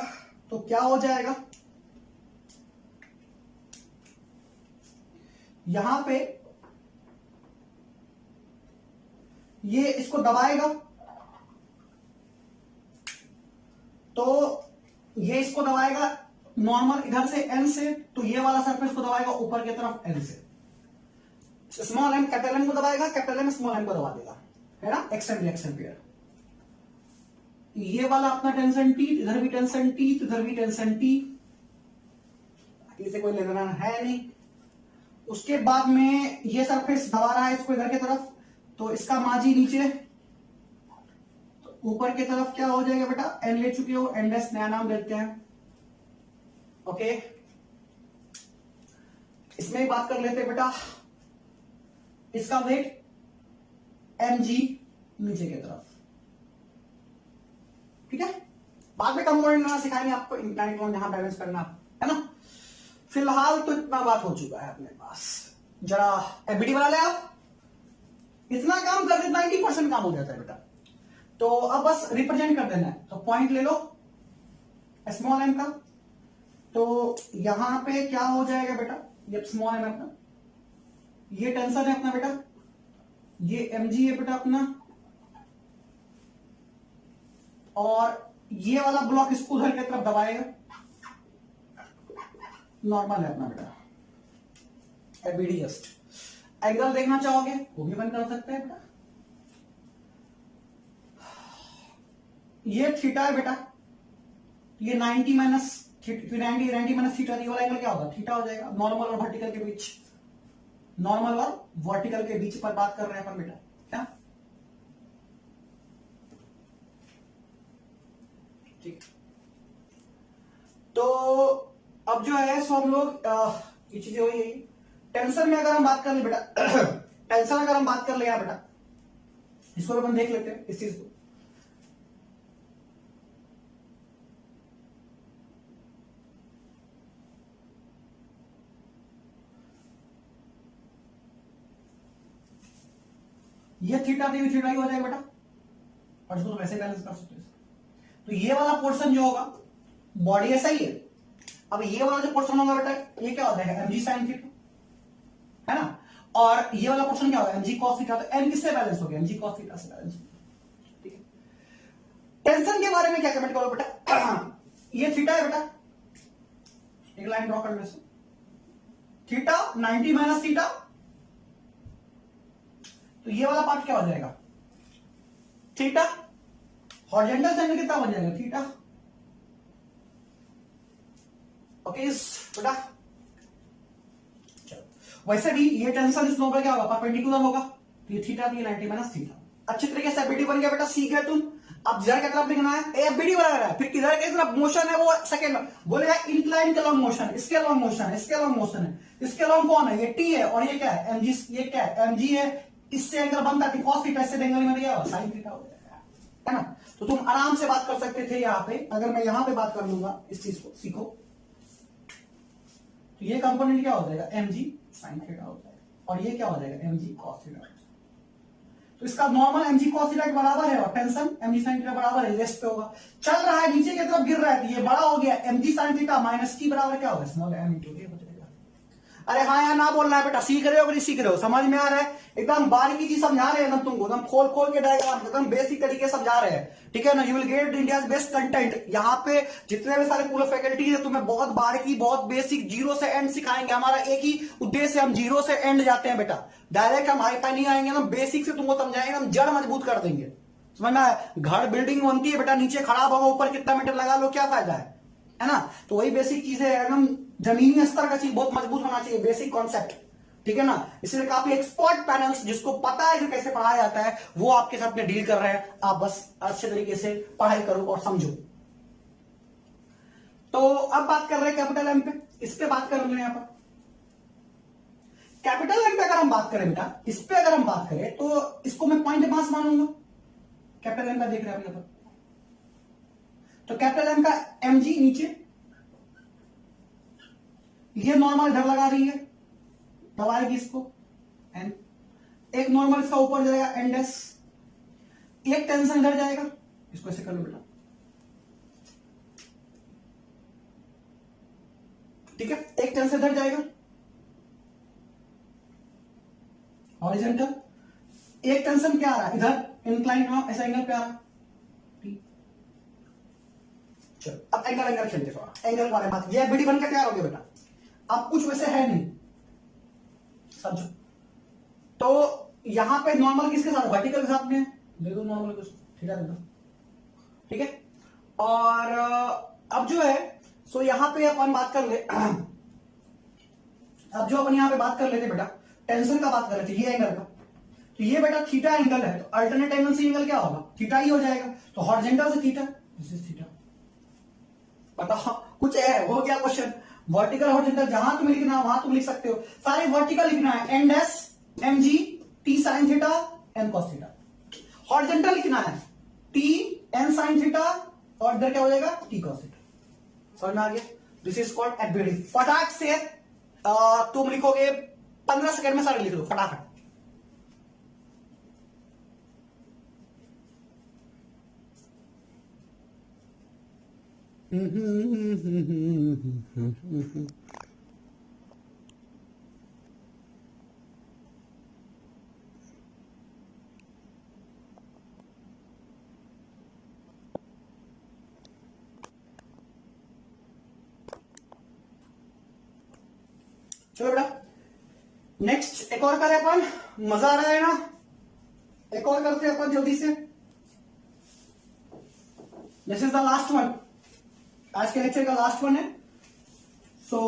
तो क्या हो जाएगा, यहां पे ये इसको दबाएगा, तो ये इसको दबाएगा नॉर्मल इधर से एन से, तो ये वाला सरफेस को दबाएगा ऊपर की तरफ एन से, स्मॉल एम कैपिटल एम को दबाएगा, कैपिटल एम स्मॉल एम को दबा देगा, है ना, एक्शन रिएक्शन पेयर। ये वाला अपना टेंशन टी, इधर भी टेंशन टी, इधर भी टेंशन टी, इसे कोई लेना है नहीं। उसके बाद में ये सरफेस दबा रहा है इसको इधर की तरफ, तो इसका माजी नीचे, तो ऊपर की तरफ क्या हो जाएगा बेटा, एन ले चुके हो, एन डैश नया नाम देते हैं, ओके। इसमें बात कर लेते हैं बेटा, इसका वेट एम जी नीचे की तरफ, ठीक है। बाद में कंपोनेंट ना सिखाएंगे आपको, इंक्लाइन जहां बैलेंस करना है ना। फिलहाल तो इतना बात हो चुका है अपने पास, जरा एबीडी बना ले आप, इतना काम कर दे 90% काम हो जाता है बेटा। तो अब बस रिप्रेजेंट कर देना है, तो पॉइंट ले लो स्मॉल एम का, तो यहां पे क्या हो जाएगा बेटा, ये स्मॉल एम अपना, ये टेंशन है अपना बेटा, ये एमजी है बेटा अपना, और ये वाला ब्लॉक इसको उधर की तरफ दबाएगा, नॉर्मल है अपना बेटा, एबीडीएस्ट। एंगल देखना चाहोगे वो भी बंद कर सकते हैं बेटा, ये थीटा है बेटा, ये 90 माइनस थीटा, ये वाला एंगल क्या होगा, थीटा हो जाएगा, नॉर्मल और वर्टिकल के बीच, नॉर्मल और वर्टिकल के बीच पर बात कर रहे हैं अपन बेटा, क्या ठीक। तो अब जो है सो हम लोग ये चीजें हुई, टेंशन में अगर हम बात कर ले बेटा टेंशन अगर हम बात कर ले बेटा, इसको अपन देख लेते हैं इस चीज को। ये थीटा थी, थीटा ही हो जाएगा बेटा, और इसको तो वैसे बैलेंस कर सकते हैं। तो ये वाला पोर्शन जो होगा बॉडी ऐसा ही है, अब ये वाला जो पोर्शन होगा बेटा, ये क्या हो जाएगा एमजी साइन थीटा, है ना, और ये वाला पोर्शन क्या होगा एमजी कॉस थीटा, तो एम किससे बैलेंस हो गया, एमजी कॉस थीटा से बैलेंस, ठीक है। टेंशन के बारे में क्या कमेंट करो बेटा, ये थीटा है बेटा, एक लाइन ड्रॉ कर लो, थीटा 90 माइनस थीटा, तो ये वाला पार्ट क्या हो जाएगा थीटा, हॉरिजॉन्टल एंगल कितना बन जाएगा थीटा, ओके बेटा। चलो वैसे भी ये टेंशन इस नोबल क्या होगा, परपेंडिकुलर होगा, तो ये थीटा थी 90 माइनस थीटा, अच्छी तरीके से एबीडी बन गया बेटा, सीख गए तुम। अब जरा की तरफ लिखना है, एबीडी बना रहा है, फिर किधर की तरफ मोशन है वो सेकंड बोलेगा, इंक्लाइन के लॉन्ग मोशन, इसके लॉन्ग मोशन है, इसके लॉन्ग मोशन है, इसके लॉन्ग कौन है, ये टी है, और ये क्या है एमजी, ये क्या है एमजी है, इससे एंगल बनता है कॉस थीटा, इससे एंगल में क्या होगा साइन थीटा हो जाएगा, है ना। तो तुम आराम से बात कर सकते थे यहाँ पे, अगर मैं यहां पे बात कर लूंगा इस चीज को, सीखो, तो ये कंपोनेंट क्या हो जाएगा एमजी साइन थीटा हो जाएगा, और ये क्या हो जाएगा एमजी कॉस थीटा। तो इसका नॉर्मल एमजी कॉस थीटा बराबर है, और टेंशन एमजी साइन थीटा बराबर है, रेस्ट पे होगा, चल रहा है नीचे की तरफ गिर रहा है, तो ये बड़ा हो गया MG sine theta minus T बराबर क्या होगा स्मॉल एम इंटू ए हो जाएगा। अरे हाँ यार ना बोलना है बेटा, सीख रहे हो कि नहीं सीख रहे हो, समझ में आ रहा है, एकदम बारीकी चीज समझा रहे हैं एकदम तुमको, एकदम खोल खोल के डायग्राम एकदम बेसिक तरीके से समझा रहे हैं, ठीक है ना। You will gate India best content, यहाँ पे जितने भी सारे पूरे फैकल्टी है तुम्हें बहुत बारीकी बहुत बेसिक जीरो से एंड सिखाएंगे। हमारा एक ही उद्देश्य, हम जीरो से एंड जाते हैं बेटा, डायरेक्ट हम हाई फाई नहीं आएंगे, हम बेसिक से तुमको समझाएंगे, हम जड़ मजबूत कर देंगे, समझ में आया। घर बिल्डिंग बनती है बेटा, नीचे खराब होगा, ऊपर कितना मीटर लगा लो क्या फायदा है ना। तो वही बेसिक चीज है, एकदम जमीनी स्तर का चीज बहुत मजबूत होना चाहिए, बेसिक कॉन्सेप्ट, ठीक है ना। इसलिए काफी एक्सपर्ट पैनल्स जिसको पता है कि कैसे पढ़ाया जाता है वो आपके साथ में डील कर रहे हैं। आप बस अच्छे तरीके से पढ़ाई करो और समझो। तो अब बात कर रहे हैं कैपिटल एम पे, इस पे बात कर रहे हैं यहां पर। कैपिटल एम पे अगर हम बात करें बेटा, इस पे अगर हम बात करें तो इसको मैं पॉइंट मास मानूंगा। कैपिटल एम का देख रहे हैं आप यहां पर, तो कैपिटल एम का एम जी नीचे, ये नॉर्मल इधर लगा रही है, दबाएगी इसको एन, एक नॉर्मल इसका ऊपर जाएगा एन डैश, एक टेंशन इधर जाएगा, इसको ऐसे कर लो बेटा, ठीक है। एक टेंशन इधर जाएगा हॉरिजॉन्टल, एक टेंशन क्या आ रहा है इधर इंक्लाइन ऐसा एंगल पे आ रहा है। चलो अब एंगल खेलते थोड़ा, एंगल के बारे में बात, ये वीडियो बनकर तैयार हो गया बेटा। अब कुछ वैसे है नहीं, समझो। तो यहां पे नॉर्मल किसके साथ, वर्टिकल के साथ में दे दो नॉर्मल को, ठीक है, ठीक है। और अब जो है सो यहां पे अपन बात कर ले, अब जो अपन यहां पे बात कर लेते बेटा, टेंशन का बात कर रहे थे, ये एंगल का, तो ये बेटा थीटा एंगल है, तो अल्टरनेट एंगल से एंगल क्या होगा, थीटा ही हो जाएगा। तो हॉरिजॉन्टल से थीटा, दिस इज थीटा। बताओ कुछ है, हो गया क्वेश्चन। वर्टिकल हॉरिजॉन्टल जहां तुम्हें लिखना है वहां तुम लिख सकते हो, सारे वर्टिकल लिखना है, N dash M G T sine theta N cos theta. Horizontal लिखना है टी एन साइन थीटा और इधर क्या हो जाएगा टी कॉस थीटा। समझ में आ गया, दिस इज कॉल्ड एडवेडी। फटाक से तुम लिखोगे 15 सेकंड में सारे लिख दो फटाफट। चलो बेटा नेक्स्ट एक और करें अपन, मजा आ रहा है ना, एक और करते हैं अपन जल्दी से। This is the last one, आज के लेक्चर का लास्ट वन है। सो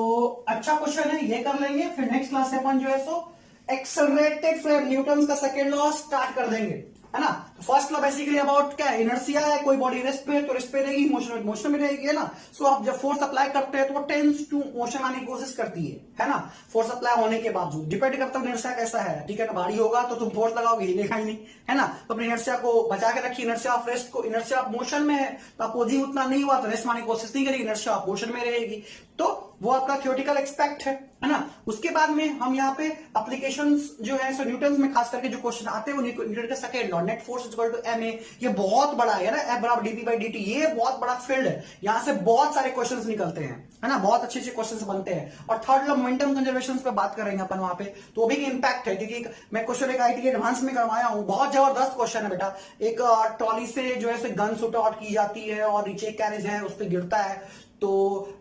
अच्छा क्वेश्चन है, ये कर लेंगे, फिर नेक्स्ट क्लास से अपन जो है सो एक्सेलरेटेड फ्लेम न्यूटन का सेकेंड लॉ स्टार्ट कर देंगे, है ना। तो फर्स्ट लॉ बेसिकली अबाउट क्या है, इनर्शिया है, कोई बॉडी रेस्ट पे है तो रेस्ट पे रहेगी, मोशन में रहेगी, है ना। सो आप जब फोर्स अप्लाई करते हैं तो वो टेंस टू मोशन आने की कोशिश करती है ना, फोर्स अप्लाई होने के बावजूद। डिपेंड करता है इनर्शिया कैसा है, ठीक है ना। भारी होगा तो तुम फोर्स लगाओगे, हिलेगा ही नहीं, है ना। तो अपनी इनर्शिया को बचा के रखिए, इनर्शिया ऑफ रेस्ट को, इनर्शिया ऑफ मोशन में है तो अपोजिंग उतना नहीं हुआ तो रेस्ट मारने की कोशिश नहीं करेगी, इनर्शिया ऑफ मोशन में रहेगी। तो वो आपका थ्योरेटिकल एक्सपेक्ट है ना। उसके बाद में हम यहाँ पे एप्लीकेशंस जो है सो न्यूटन में खास करके जो क्वेश्चन आते हैं वो न्यूटन का second law, net force equal to M A, ये बहुत बड़ा है ना, एफ बराबर डीपी बाई डीटी, ये बहुत बड़ा फील्ड है, यहाँ से बहुत सारे क्वेश्चंस निकलते हैं, है ना, बहुत अच्छे अच्छे क्वेश्चंस बनते हैं। और थर्ड लॉ मोमेंटम कंजर्वेशन पे बात करेंगे अपन वहां पे, तो भी इंपैक्ट है, क्योंकि मैं क्वेश्चन एक आईटी एडवांस में करवाया हूँ, बहुत जबरदस्त क्वेश्चन है बेटा। एक ट्रॉली से जो है गन शूट आउट की जाती है और नीचे कैरेज है उस पर गिरता है, तो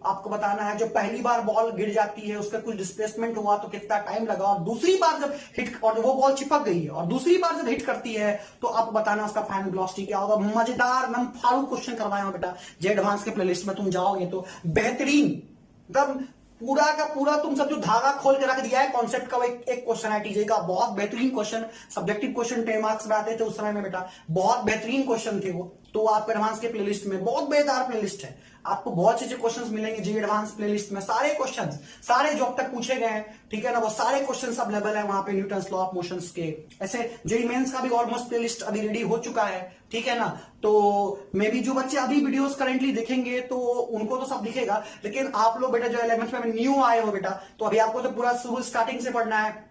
आपको बताना है जो पहली बार बॉल गिर जाती है उसका कुछ डिस्प्लेसमेंट हुआ तो कितना टाइम लगा, और दूसरी बार जब हिट और वो बॉल चिपक गई है और दूसरी बार जब हिट करती है तो आपको बताना उसका फाइनल वेलोसिटी क्या होगा। मजेदार नम फाड़ू क्वेश्चन करवाया हूं बेटा, जे एडवांस के प्लेलिस्ट में तुम जाओगे तो बेहतरीन, एकदम पूरा का पूरा तुम सब जो धागा खोल के रख दिया है कॉन्सेप्ट का, वो एक क्वेश्चन है टीजे का, बहुत बेहतरीन क्वेश्चन, सब्जेक्टिव क्वेश्चन 10 मार्क्स में आते थे उस समय में बेटा, बहुत बेहतरीन क्वेश्चन थे वो। तो आपके एडवांस के प्लेलिस्ट में बहुत बेहतर प्लेलिस्ट है, आपको बहुत अच्छे क्वेश्चंस मिलेंगे जी एडवांस प्लेलिस्ट में, सारे क्वेश्चंस सारे जो अब तक पूछे गए हैं, ठीक है ना, वो सारे क्वेश्चंस अवेलेबल है वहां पे न्यूटन्स लॉ ऑफ मोशंस के। ऐसे जेईई मेंस का भी ऑलमोस्ट प्लेलिस्ट अभी रेडी हो चुका है, ठीक है ना। तो मे बी जो बच्चे अभी वीडियोस करेंटली देखेंगे तो उनको तो सब दिखेगा, लेकिन आप लोग बेटा जो 11th में न्यू आए हो बेटा, तो अभी आपको तो पूरा शुरू स्टार्टिंग से पढ़ना है।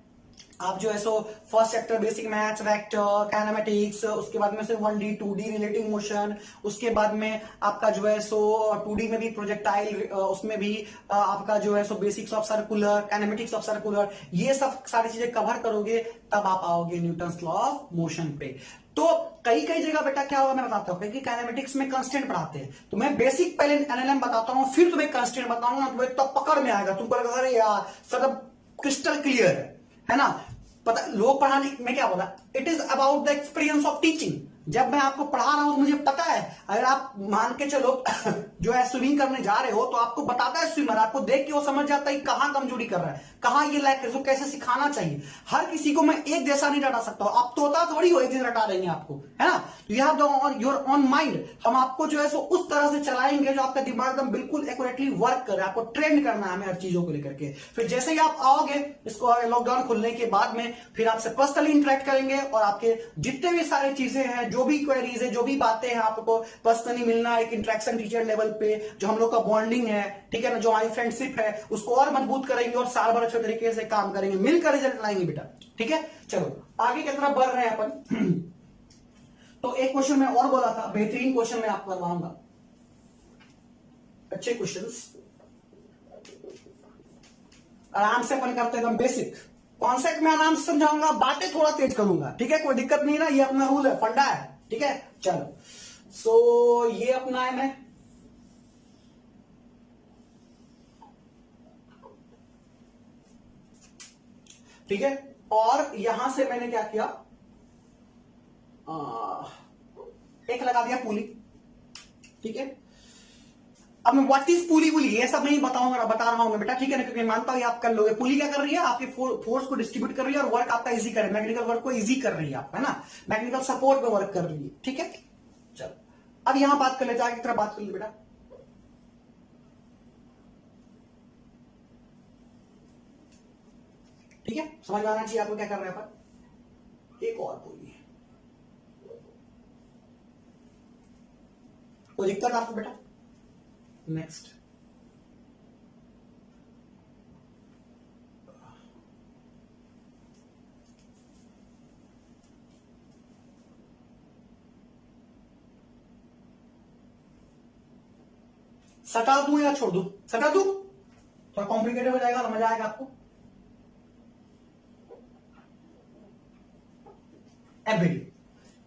आप जो है so first chapter basic maths, vector, kinematics, उसके बाद में से 1D 2D रिलेटिव मोशन, उसके बाद में आपका जो है सो 2D में भी प्रोजेक्टाइल, उसमें भी आपका जो है सो basics of circular, kinematics of circular, ये सब सारी चीजें कवर करोगे तब आप आओगे न्यूटन्स लॉ ऑफ मोशन पे। तो कई कई जगह बेटा क्या होगा मैं बताता हूं, क्योंकि काइनेमेटिक्स में कंस्टेंट पढ़ाते हैं, तो मैं बेसिक पहले एनएलएम बताता हूं, फिर तुम्हें कंस्टेंट बताऊंगा, तुम्हें तब पकड़ में आएगा, तुमको लगेगा अरे यार सब क्रिस्टल क्लियर है ना। पता लोग पढ़ाने में क्या बोला, it is about the experience of teaching, जब मैं आपको पढ़ा रहा हूं तो मुझे पता है, अगर आप मान के चलो जो है स्विमिंग करने जा रहे हो तो आपको बताता है स्विमर, आपको देख के वो समझ जाता है कहां कमजोरी कर रहा है, कहां ये लैक है, कैसे सिखाना चाहिए। हर किसी को मैं एक जैसा नहीं रटा सकता, आप तोता थोड़ी हो एक जैसा रटा देंगे आपको, है ना। You have the your on mind, हम आपको जो है सो उस तरह से चलाएंगे जो आपका दिमाग एकदम बिल्कुल एक्यूरेटली वर्क करे। आपको ट्रेन करना है हमें हर चीजों को लेकर के। फिर जैसे ही आप आओगे इसको लॉकडाउन खुलने के बाद में, फिर आपसे पर्सनली इंटरेक्ट करेंगे और आपके जितने भी सारे चीजें हैं, जो भी क्वेरीज है, जो भी बातें हैं, आपको पर्सनली मिलना, एक इंटरेक्शन टीचर लेवल पे जो हम लोग का बॉन्डिंग है, ठीक है ना, जो हमारी फ्रेंडशिप है उसको और मजबूत करेंगे और साल भर अच्छे तरीके से काम करेंगे, मिलकर रिजल्ट लाएंगे बेटा, ठीक है। चलो आगे की तरफ बढ़ रहे हैं अपन। तो एक क्वेश्चन मैं और बोला था, बेहतरीन क्वेश्चन मैं आपको करवाऊंगा, अच्छे क्वेश्चंस आराम से अपन करते एकदम बेसिक कॉन्सेप्ट में आराम से समझाऊंगा, बातें थोड़ा तेज करूंगा, ठीक है, कोई दिक्कत नहीं ना, ये अपना रूल है, फंडा है, ठीक है। चलो सो ये अपना है, मैं ठीक है, और यहां से मैंने क्या किया, एक लगा दिया पुली, ठीक है। अब मैं व्हाट इज पुली, पुली ये सब नहीं बताऊंगा, बता रहा हूं मैं बेटा, ठीक है ना, क्योंकि मानता हूं आप कर लोगे। पुली क्या कर रही है, आपके फोर्स को डिस्ट्रीब्यूट कर रही है और वर्क आपका इजी करे, मैकेनिकल वर्क को इजी कर रही है आप, है ना, मैकेनिकल सपोर्ट में वर्क कर रही है, ठीक है। चलो अब यहां बात कर लेते हैं, आगे की तरफ बात कर ले बेटा। ठीक है, समझ में आना चाहिए आपको क्या कर रहे हैं अपन। एक और पुली, कोई दिक्कत आपको बेटा। नेक्स्ट सटा दूं या छोड़ दूं, सटा दूं, थोड़ा कॉम्प्लिकेटेड हो जाएगा, समझ आएगा आपको। एवरीडे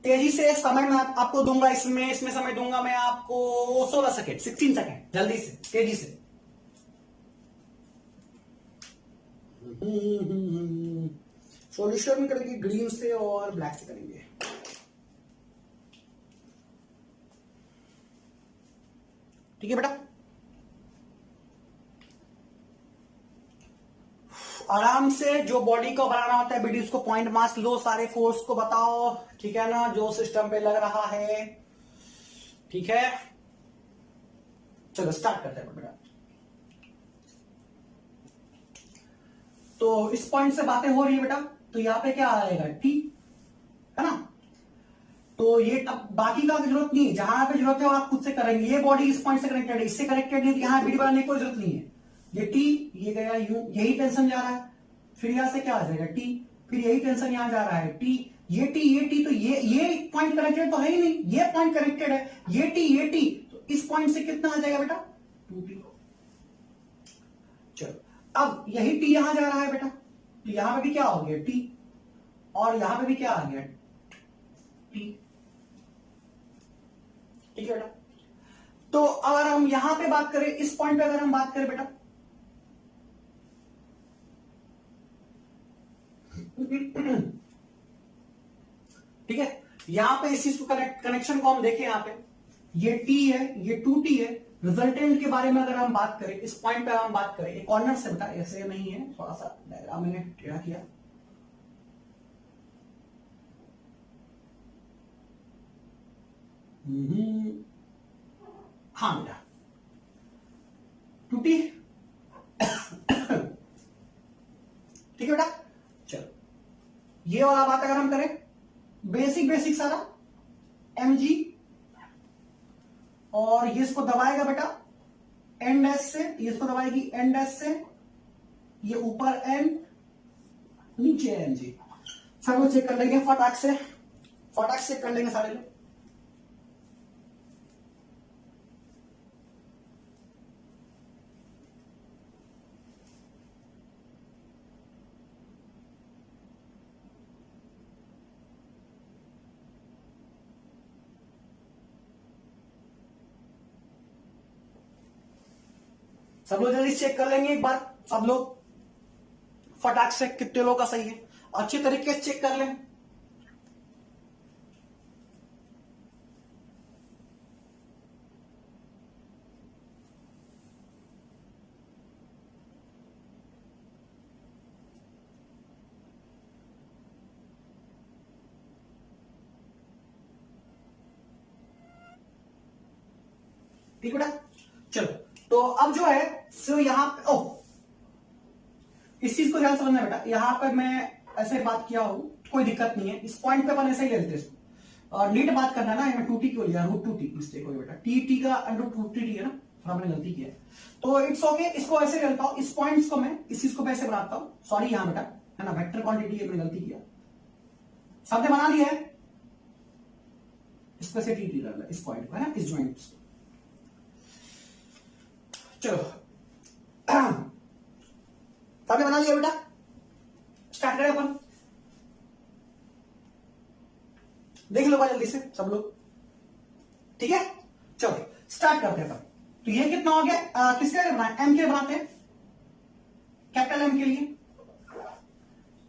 तेजी से समय मैं आपको दूंगा, इसमें समय दूंगा मैं आपको 16 सेकेंड, 16 सेकेंड, जल्दी से तेजी से। सॉल्यूशन करेंगे ग्रीन से और ब्लैक से करेंगे। ठीक है बेटा, आराम से जो बॉडी को बनाना होता है बेटी, उसको पॉइंट मास लो, सारे फोर्स को बताओ, ठीक है ना, जो सिस्टम पे लग रहा है, ठीक है। चलो स्टार्ट करते हैं बेटा। तो इस पॉइंट से बातें हो रही है बेटा, तो यहां पे क्या आएगा, टी, है ना। तो ये अब बाकी का जरूरत नहीं है, जहां पे जरूरत है वो आप खुद से करेंगे। ये बॉडी इस पॉइंट से कनेक्टेड है, इससे कनेक्टेड नहीं, यहां बीडी बनाने की कोई जरूरत नहीं है। ये टी, ये गया यू, यही टेंशन जा रहा है, फिर यहां से क्या आ जाएगा टी, फिर यही टेंशन यहां जा रहा है टी, ये टी, तो ये पॉइंट कनेक्टेड तो है ही नहीं, ये पॉइंट कनेक्टेड है, ये टी, तो इस पॉइंट से कितना आ जाएगा बेटा, 2t। चलो अब यही टी यहां जा रहा है बेटा, तो यहां पे भी क्या हो गया टी, और यहां पे भी क्या आ गया टी, ठीक है बेटा। तो अगर हम यहां पे बात करें, इस पॉइंट पे अगर हम बात करें बेटा, ठीक है, यहां पे इस चीज को कनेक्शन को हम देखें, यहां पे ये टी है, ये 2t है। रिजल्टेंट के बारे में अगर हम बात करें, इस पॉइंट पे हम बात करें, कॉर्नर से बेटा, ऐसे नहीं है, थोड़ा सा डायग्राम मैंने टेढ़ा किया, हाँ बेटा 2t, ठीक है बेटा। चलो ये वाला बात अगर हम करें, बेसिक सारा mg, और ये इसको दबाएगा बेटा एंड एस से, ये इसको दबाएगी एंड एस से, ये ऊपर एन, नीचे mg। सब लोग चेक कर लेंगे फटाक से चेक कर लेंगे सारे लोग। सब लोग जल्दी चेक कर लेंगे एक बार, सब लोग फटाक से, कितने लोग का सही है, अच्छे तरीके से चेक कर लें। ठीक बेटा। चलो तो अब जो है सो यहां पे इस चीज को ध्यान समझना बेटा, यहां पर मैं ऐसे बात किया हूं, कोई दिक्कत नहीं है, इस पॉइंट पे अपन ऐसे ही ले लेते हैं। और नीट बात करना ना, मैं 2t क्यों लिया, √2t मिस्टेक हो गई बेटा, टी का √2t है ना, थोड़ा मैंने गलती किया है, तो इट्स ओके। इसको ऐसे करता हूं, इस पॉइंट्स को मैं इस चीज को ऐसे बनाता हूं, सॉरी यहां बेटा है ना, वेक्टर क्वांटिटी है, मैंने गलती किया, सबने बना लिया है, इस पर से टी डालना इस पॉइंट को है ना, इस ज्वाइंट को। चलो सबने बना लिया बेटा, स्टार्ट करें अपन, देख लो जल्दी से सब लोग, ठीक है। चलो स्टार्ट करते हैं अपन। तो ये कितना हो गया, किसके लिए बनाए, एम के लिए बनाते हैं, कैपिटल एम के लिए।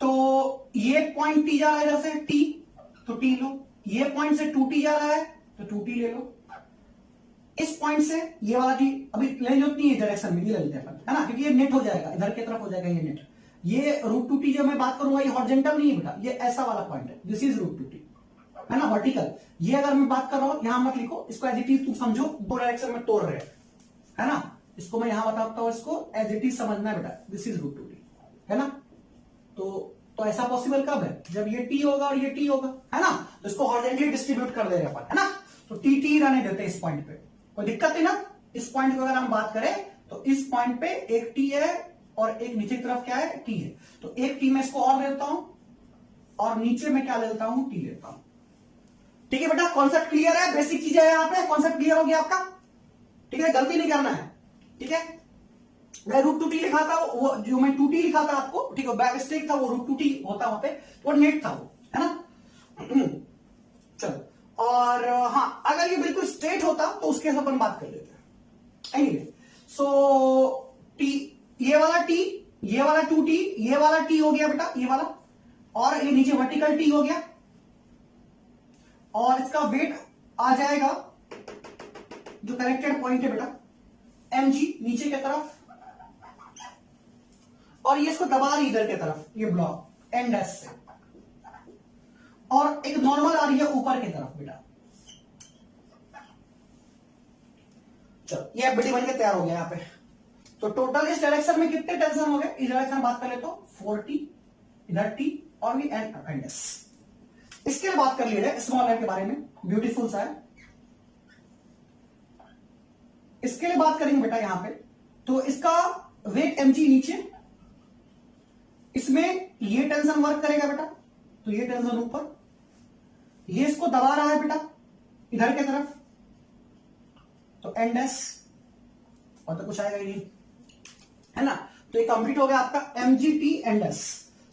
तो ये पॉइंट टी जा रहा है इधर से, टी, तो टी लो, ये पॉइंट से 2t जा रहा है तो 2t ले लो, इस पॉइंट से ये वाला टी अभी लेंज होती है डायरेक्शन में, ये ले लेते हैं है ना, क्योंकि ये नेट हो जाएगा, इधर की तरफ हो जाएगा ये नेट। ये √2t जो मैं बात करूंगा ये हॉरिजॉन्टल नहीं है बेटा, ये ऐसा वाला पॉइंट है, दिस इज √2t है ना, वर्टिकल। ये अगर मैं बात कर रहा हूं, यहां मत लिखो इसको, एज इट इज तुम समझो, दो डायरेक्शन में तोड़ रहे है ना, इसको मैं यहां बताता हूं, इसको एज इट इज समझना है बेटा, दिस इज √2t है ना। तो ऐसा पॉसिबल कब है, जब ये t होगा और ये t होगा है ना, तो इसको हॉरिजॉन्टली डिस्ट्रीब्यूट कर दे रहे अपन है ना, तो टी रहने देते हैं इस पॉइंट पे, कोई दिक्कत है ना। इस पॉइंट को अगर हम बात करें तो इस पॉइंट पे एक t है और एक नीचे की तरफ क्या है, t है, तो एक t में इसको और लेता हूं और नीचे में क्या लेता हूं, t लेता हूं, ठीक है बेटा। कॉन्सेप्ट क्लियर है, बेसिक चीजें है यहाँ पे, कॉन्सेप्ट क्लियर हो गया आपका, ठीक है, गलती नहीं करना है, ठीक है। मैं √2t लिखा था, वो जो मैं 2t लिखा था आपको, ठीक है, बैक मिस्टेक था, वो √2t होता वहां पे, वो नेट था वो है ना। चलो और हाँ, अगर ये बिल्कुल स्ट्रेट होता तो उसके साथ अपन बात कर लेते हैं। एनीवे सो t, ये वाला t, ये वाला 2t, ये वाला t हो गया बेटा, ये वाला, और ये नीचे वर्टिकल t हो गया, और इसका वेट आ जाएगा जो कनेक्टेड पॉइंट है बेटा mg नीचे की तरफ, और ये इसको दबा रही इधर की तरफ, ये ब्लॉक एंड एस से, और एक नॉर्मल आ रही है ऊपर की तरफ बेटा। चलो ये एफबीडी बन के तैयार हो गया यहाँ पे। तो टोटल इस डायरेक्शन में कितने टेंशन हो गए, इस डायरेक्शन में बात करें तो 4t, इधर t और भी एंड एस। इसके लिए बात कर लिए स्मॉल एम के बारे में, ब्यूटीफुल सा है, इसके लिए बात करेंगे बेटा यहां पे। तो इसका वेट mg नीचे, इसमें ये टेंशन वर्क करेगा बेटा, तो ये टेंशन ऊपर, ये इसको दबा रहा है बेटा इधर की तरफ, तो एंड एस, और तो कुछ आएगा ही नहीं है ना। तो ये कंप्लीट हो गया आपका mgt and S,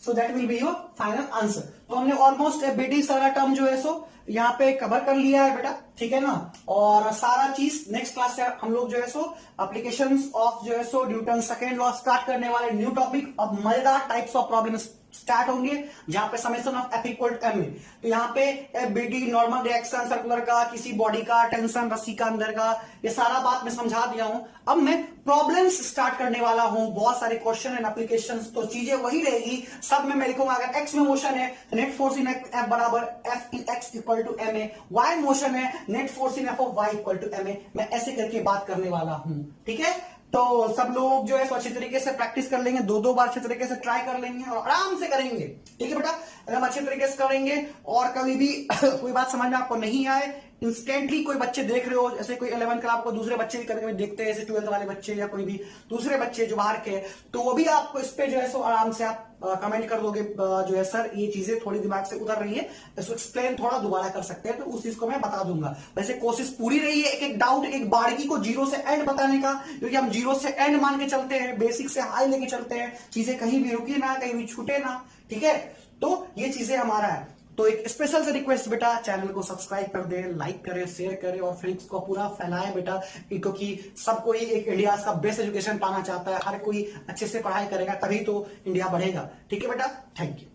so that will be your final answer. तो हमने ऑलमोस्ट एफबीडी सारा टर्म जो है सो यहाँ पे कवर कर लिया है बेटा, ठीक है ना। और सारा चीज नेक्स्ट क्लास से हम लोग जो है सो एप्लीकेशंस ऑफ जो है सो न्यूटन सेकेंड लॉ स्टार्ट करने वाले, न्यू टॉपिक और मजेदार टाइप्स ऑफ प्रॉब्लम स्टार्ट होंगे, जहां पे summation of F equal to M A. तो यहाँ पे एफबीडी, नॉर्मल रिएक्शन, सर्कुलर का, किसी बॉडी का, टेंशन, रस्सी का अंदर का, ये सारा बात मैं समझा दिया हूं। अब मैं प्रॉब्लम्स स्टार्ट करने वाला हूं, बहुत सारे क्वेश्चन एंड एप्लीकेशंस, तो चीजें वही रहेगी, सब में मैं लिखूंगा। अगर एक्स में मोशन है नेट फोर्स इन एफ बराबर F in X equal to M A, Y motion है net force in F of Y equal to M A, मैं ऐसे करके बात करने वाला हूं, ठीक है। तो सब लोग जो है सो अच्छे तरीके से प्रैक्टिस कर लेंगे, दो बार अच्छे तरीके से ट्राई कर लेंगे और आराम से करेंगे, ठीक है बेटा। अगर हम अच्छे तरीके से करेंगे और कभी भी कोई बात समझ में आपको नहीं आए, इंस्टेंटली कोई बच्चे देख रहे हो, जैसे कोई 11th क्लास को दूसरे बच्चे भी कभी कभी देखते हैं, जैसे 12th वाले बच्चे या कोई भी दूसरे बच्चे जो बाहर के, तो वो भी आपको इस पे जो है सो आराम से आप कमेंट कर दोगे जो है सर ये चीजें थोड़ी दिमाग से उतर रही है, इसको एक्सप्लेन थोड़ा दोबारा कर सकते हैं, तो उस चीज को मैं बता दूंगा। वैसे कोशिश पूरी रही है, एक एक डाउट, एक बारीकी को जीरो से एंड बताने का, क्योंकि हम जीरो से एंड मान के चलते हैं, बेसिक से हाई लेके चलते हैं, चीजें कहीं भी रुकी ना, कहीं भी छूटे ना, ठीक है। तो ये चीजें हमारा है। तो एक स्पेशल से रिक्वेस्ट बेटा, चैनल को सब्सक्राइब कर दे, लाइक करे, शेयर करे और फ्रेंड्स को पूरा फैलाए बेटा, क्योंकि सब कोई एक इंडिया का बेस्ट एजुकेशन पाना चाहता है, हर कोई अच्छे से पढ़ाई करेगा तभी तो इंडिया बढ़ेगा, ठीक है बेटा। Thank you.